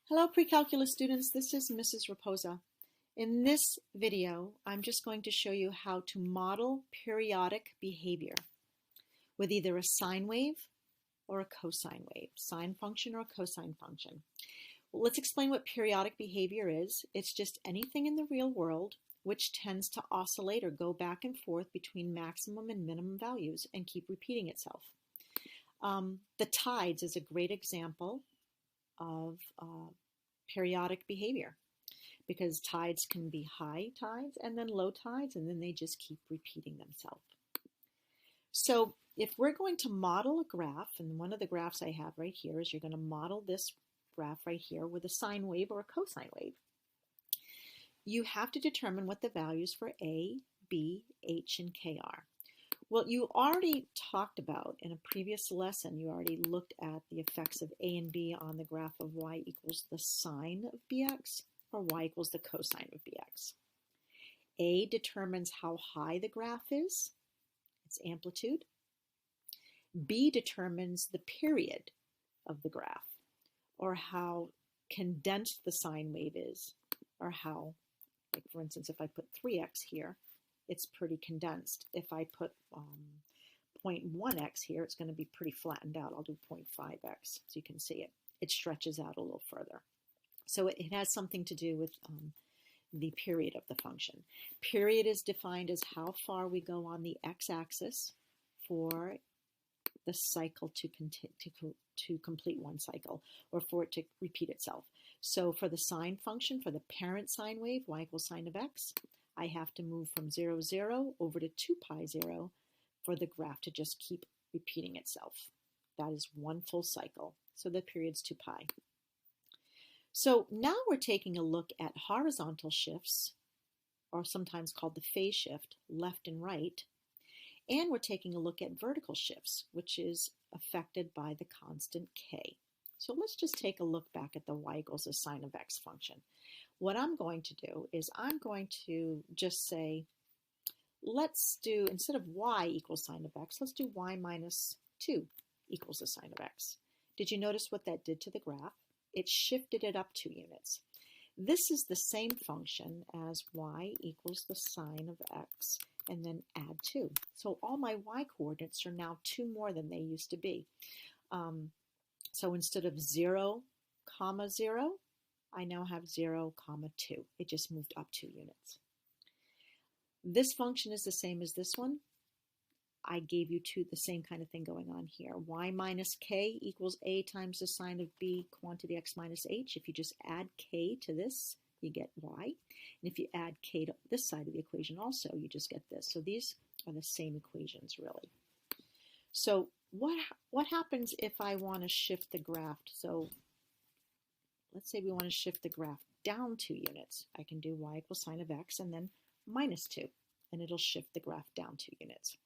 Hello pre-calculus students, this is Mrs. Raposa. In this video, I'm just going to show you how to model periodic behavior with either a sine wave or a cosine wave, sine function or a cosine function. Well, let's explain what periodic behavior is. It's just anything in the real world which tends to oscillate or go back and forth between maximum and minimum values and keep repeating itself. The tides is a great example of periodic behavior because tides can be high tides and then low tides, and then they just keep repeating themselves. So if we're going to model a graph, and one of the graphs I have right here is you're going to model this graph right here with a sine wave or a cosine wave. You have to determine what the values for A, B, H, and K are. Well, you already talked about in a previous lesson, you already looked at the effects of A and B on the graph of y equals the sine of bx, or y equals the cosine of bx. A determines how high the graph is, its amplitude. B determines the period of the graph, or how condensed the sine wave is, or how, like for instance, if I put 3x here, it's pretty condensed. If I put 0.1x here, it's going to be pretty flattened out. I'll do 0.5x so you can see it. It stretches out a little further. So it has something to do with the period of the function. Period is defined as how far we go on the x-axis for the cycle to complete one cycle, or for it to repeat itself. So for the sine function, for the parent sine wave, y equals sine of x, I have to move from 0, 0 over to 2 pi 0 for the graph to just keep repeating itself. That is one full cycle. So the period's 2 pi. So now we're taking a look at horizontal shifts, or sometimes called the phase shift, left and right. And we're taking a look at vertical shifts, which is affected by the constant k. So let's just take a look back at the y equals the sine of x function. What I'm going to do is I'm going to just say, let's do, instead of y equals sine of x, let's do y minus 2 equals the sine of x. Did you notice what that did to the graph? It shifted it up 2 units. This is the same function as y equals the sine of x, and then add 2. So all my y coordinates are now 2 more than they used to be. So instead of 0, 0, I now have 0, 2. It just moved up 2 units. This function is the same as this one. I gave you the same kind of thing going on here. Y minus k equals a times the sine of b quantity x minus h. If you just add k to this, you get y. And if you add k to this side of the equation also, you just get this. So these are the same equations, really. So what happens if I want to shift the graph? So let's say we want to shift the graph down 2 units. I can do y equals sine of x and then minus 2, and it'll shift the graph down 2 units.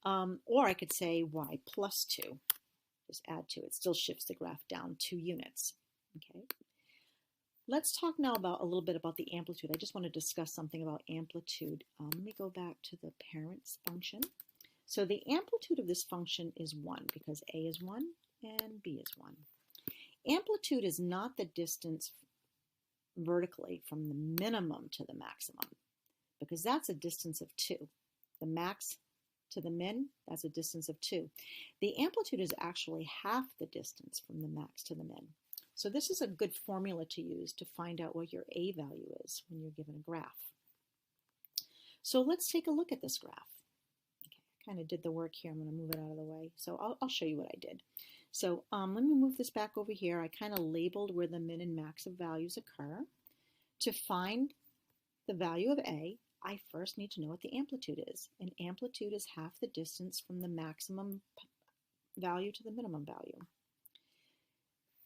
Or I could say y plus 2. Just add 2. It still shifts the graph down 2 units. Okay. Let's talk now about a little bit about the amplitude. I just want to discuss something about amplitude. Let me go back to the parent's function. So the amplitude of this function is 1 because a is 1 and b is 1. Amplitude is not the distance vertically from the minimum to the maximum, because that's a distance of 2. The max to the min, that's a distance of 2. The amplitude is actually half the distance from the max to the min. So this is a good formula to use to find out what your A value is when you're given a graph. So let's take a look at this graph. Okay, I kind of did the work here. I'm going to move it out of the way. So I'll show you what I did. So let me move this back over here. I kind of labeled where the min and max of values occur. To find the value of A, I first need to know what the amplitude is. And amplitude is half the distance from the maximum value to the minimum value.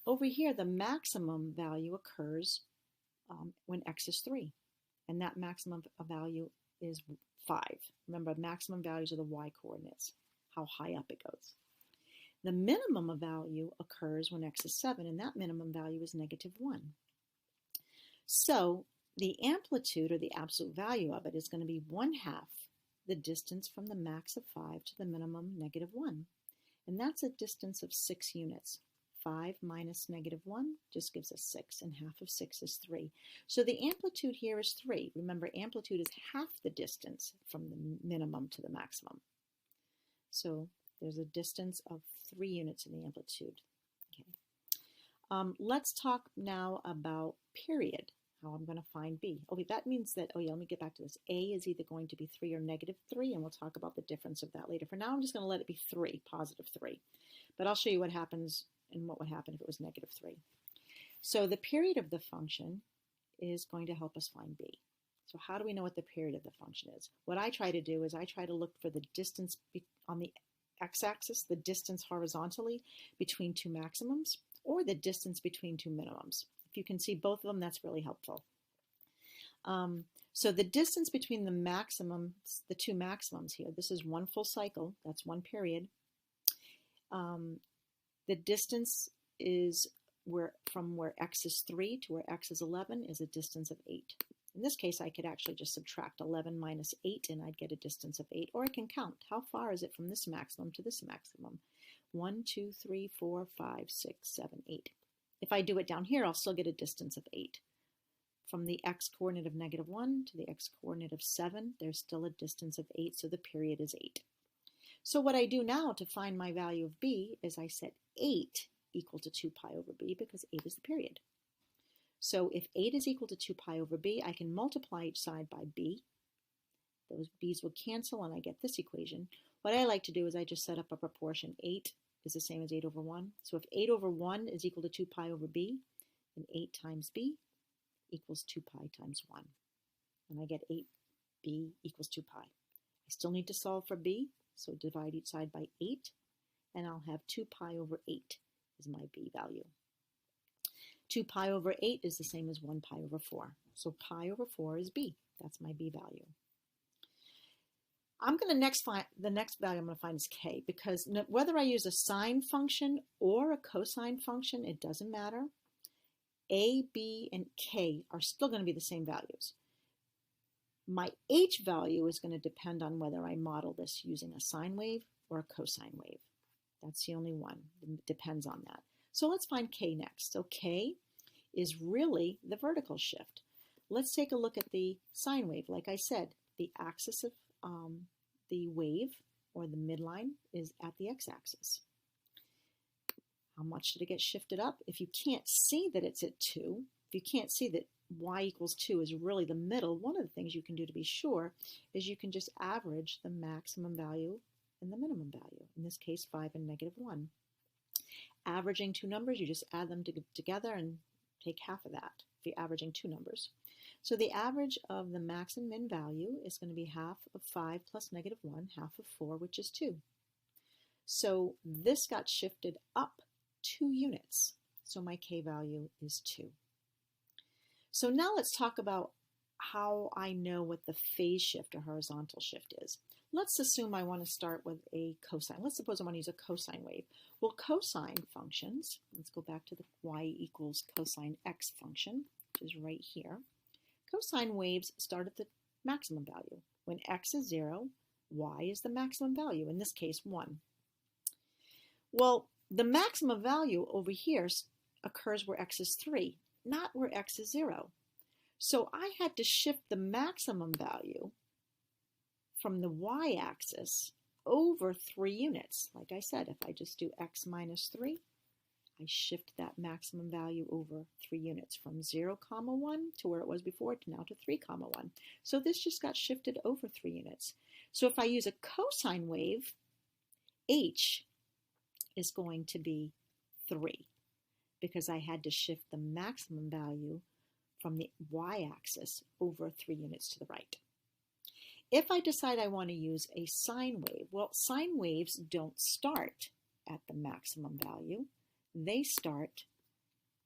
Over here, the maximum value occurs when x is 3. And that maximum value is 5. Remember, maximum values are the y coordinates, how high up it goes. The minimum value occurs when x is 7, and that minimum value is negative 1. So the amplitude, or the absolute value of it, is going to be 1/2 the distance from the max of 5 to the minimum negative 1. And that's a distance of 6 units. 5 minus negative 1 just gives us 6, and half of 6 is 3. So the amplitude here is 3. Remember, amplitude is half the distance from the minimum to the maximum. So there's a distance of 3 units in the amplitude. Okay. Let's talk now about period, how I'm going to find B. Okay, that means that, oh yeah, let me get back to this. A is either going to be 3 or negative 3, and we'll talk about the difference of that later. For now, I'm just going to let it be 3, positive 3. But I'll show you what happens and what would happen if it was negative 3. So the period of the function is going to help us find B. So how do we know what the period of the function is? What I try to do is I try to look for the distance on the x-axis, the distance horizontally between two maximums, or the distance between two minimums. If you can see both of them, that's really helpful. So the distance between the two maximums here, this is one full cycle, that's one period. The distance is from where x is 3 to where x is 11 is a distance of 8. In this case, I could actually just subtract 11 minus 8 and I'd get a distance of 8. Or I can count. How far is it from this maximum to this maximum? 1, 2, 3, 4, 5, 6, 7, 8. If I do it down here, I'll still get a distance of 8. From the x-coordinate of negative 1 to the x-coordinate of 7, there's still a distance of 8, so the period is 8. So what I do now to find my value of B is I set 8 equal to 2 pi over B because 8 is the period. So if 8 is equal to 2 pi over B, I can multiply each side by B. Those B's will cancel and I get this equation. What I like to do is I just set up a proportion. 8 is the same as 8 over 1. So if 8 over 1 is equal to 2 pi over B, then 8 times B equals 2 pi times 1. And I get 8B equals 2 pi. I still need to solve for B, so divide each side by 8, and I'll have 2 pi over 8 is my B value. 2 pi over 8 is the same as 1 pi over 4. So pi over 4 is B. That's my B value. I'm going to the next value I'm going to find is K, because whether I use a sine function or a cosine function, it doesn't matter. A, B, and K are still going to be the same values. My H value is going to depend on whether I model this using a sine wave or a cosine wave. That's the only one. It depends on that. So let's find K next. So K is really the vertical shift. Let's take a look at the sine wave. Like I said, the axis of the wave, or the midline, is at the x-axis. How much did it get shifted up? If you can't see that it's at 2, if you can't see that y equals 2 is really the middle, one of the things you can do to be sure is you can just average the maximum value and the minimum value. In this case, 5 and negative 1. Averaging two numbers, you just add them together and take half of that if you're averaging two numbers. So the average of the max and min value is going to be half of 5 plus negative 1, half of 4, which is 2. So this got shifted up 2 units. So my K value is 2. So now let's talk about how I know what the phase shift or horizontal shift is. Let's assume I want to start with a cosine. Let's suppose I want to use a cosine wave. Well, cosine functions, let's go back to the y equals cosine x function, which is right here. Cosine waves start at the maximum value. When x is 0, y is the maximum value, in this case 1. Well, the maximum value over here occurs where x is 3, not where x is 0. So I had to shift the maximum value from the y-axis over 3 units. Like I said, if I just do x minus 3, I shift that maximum value over 3 units from 0, 1 to where it was before to now to 3, 1. So this just got shifted over 3 units. So if I use a cosine wave, h is going to be 3 because I had to shift the maximum value from the y-axis over 3 units to the right. If I decide I want to use a sine wave, well, sine waves don't start at the maximum value. They start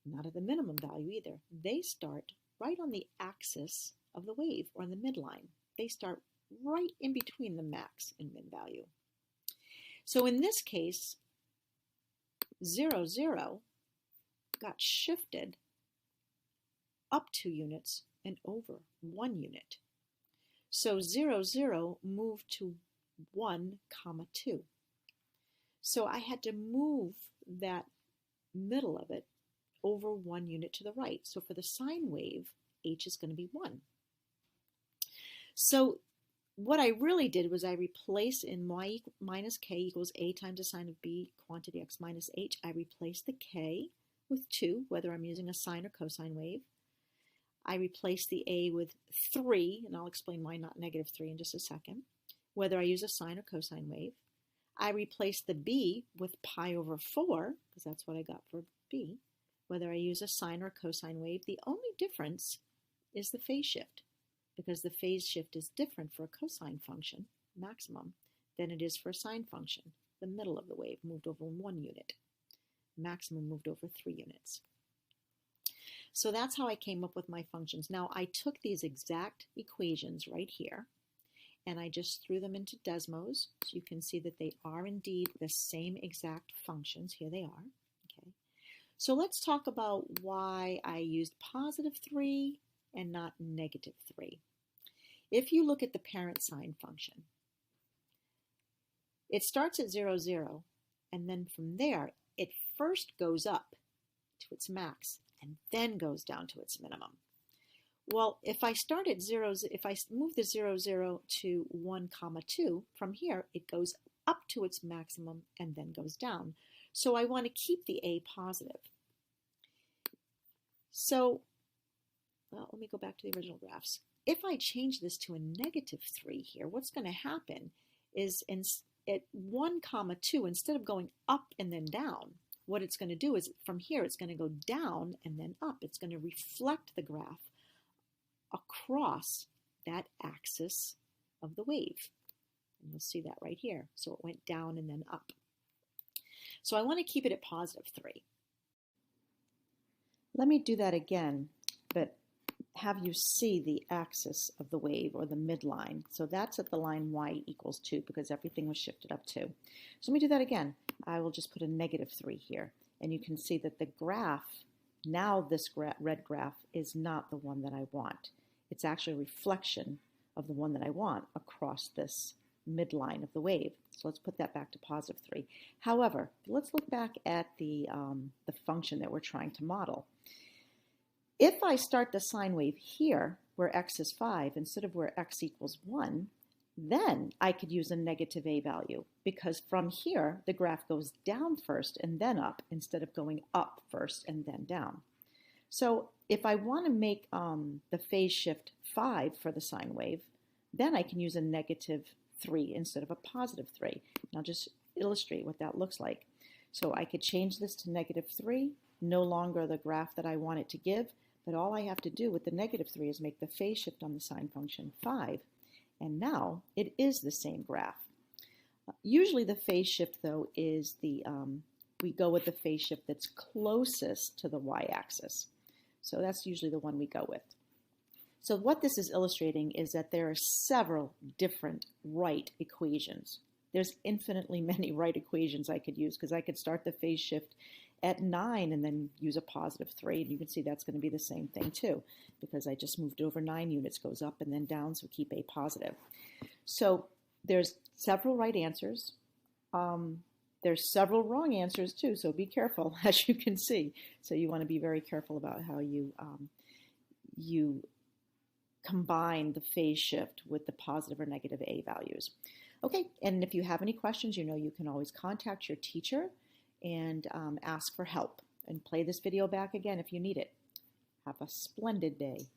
not at the minimum value either. They start right on the axis of the wave, or the midline. They start right in between the max and min value. So in this case, 0, 0 got shifted up 2 units and over 1 unit. So 0, 0 moved to 1, 2. So I had to move that middle of it over 1 unit to the right. So for the sine wave, h is going to be 1. So what I really did was I replaced in y minus k equals a times the sine of b quantity x minus h, I replaced the k with 2, whether I'm using a sine or cosine wave. I replaced the a with 3, and I'll explain why not negative 3 in just a second, whether I use a sine or cosine wave. I replaced the b with pi over 4, because that's what I got for b, whether I use a sine or cosine wave. The only difference is the phase shift, because the phase shift is different for a cosine function, maximum, than it is for a sine function. The middle of the wave moved over 1 unit. Maximum moved over 3 units. So that's how I came up with my functions. Now I took these exact equations right here and I just threw them into Desmos, so you can see that they are indeed the same exact functions. Here they are. Okay. So let's talk about why I used positive 3 and not negative 3. If you look at the parent sine function, it starts at 0, 0, and then from there it first goes up to its max and then goes down to its minimum. Well, if I start at 0, if I move the 0, 0 to 1, 2, from here it goes up to its maximum and then goes down. So I want to keep the a positive. So, well, let me go back to the original graphs. If I change this to a negative 3 here, what's going to happen is at 1, 2, instead of going up and then down, what it's going to do is from here it's going to go down and then up. It's going to reflect the graph across that axis of the wave. And you'll see that right here. So it went down and then up. So I want to keep it at positive 3. Let me do that again, but have you see the axis of the wave, or the midline. So that's at the line y equals 2 because everything was shifted up 2. So let me do that again. I will just put a negative 3 here. And you can see that the graph, now this red graph, is not the one that I want. It's actually a reflection of the one that I want across this midline of the wave. So let's put that back to positive 3. However, let's look back at the function that we're trying to model. If I start the sine wave here, where x is 5, instead of where x equals 1, then I could use a negative a value, because from here the graph goes down first and then up, instead of going up first and then down. So if I want to make the phase shift 5 for the sine wave, then I can use a negative 3 instead of a positive 3. And I'll just illustrate what that looks like. So I could change this to negative 3, no longer the graph that I want it to give, but all I have to do with the negative 3 is make the phase shift on the sine function 5, and now it is the same graph. Usually the phase shift, though, is we go with the phase shift that's closest to the y-axis. So that's usually the one we go with. So what this is illustrating is that there are several different right equations. There's infinitely many right equations I could use, because I could start the phase shift at 9 and then use a positive 3, and you can see that's going to be the same thing too, because I just moved over 9 units, goes up and then down, so keep a positive. So there's several right answers. There's several wrong answers too, so be careful, as you can see. So you want to be very careful about how you combine the phase shift with the positive or negative a values. Okay, and if you have any questions, you know you can always contact your teacher and ask for help, and play this video back again if you need it. Have a splendid day.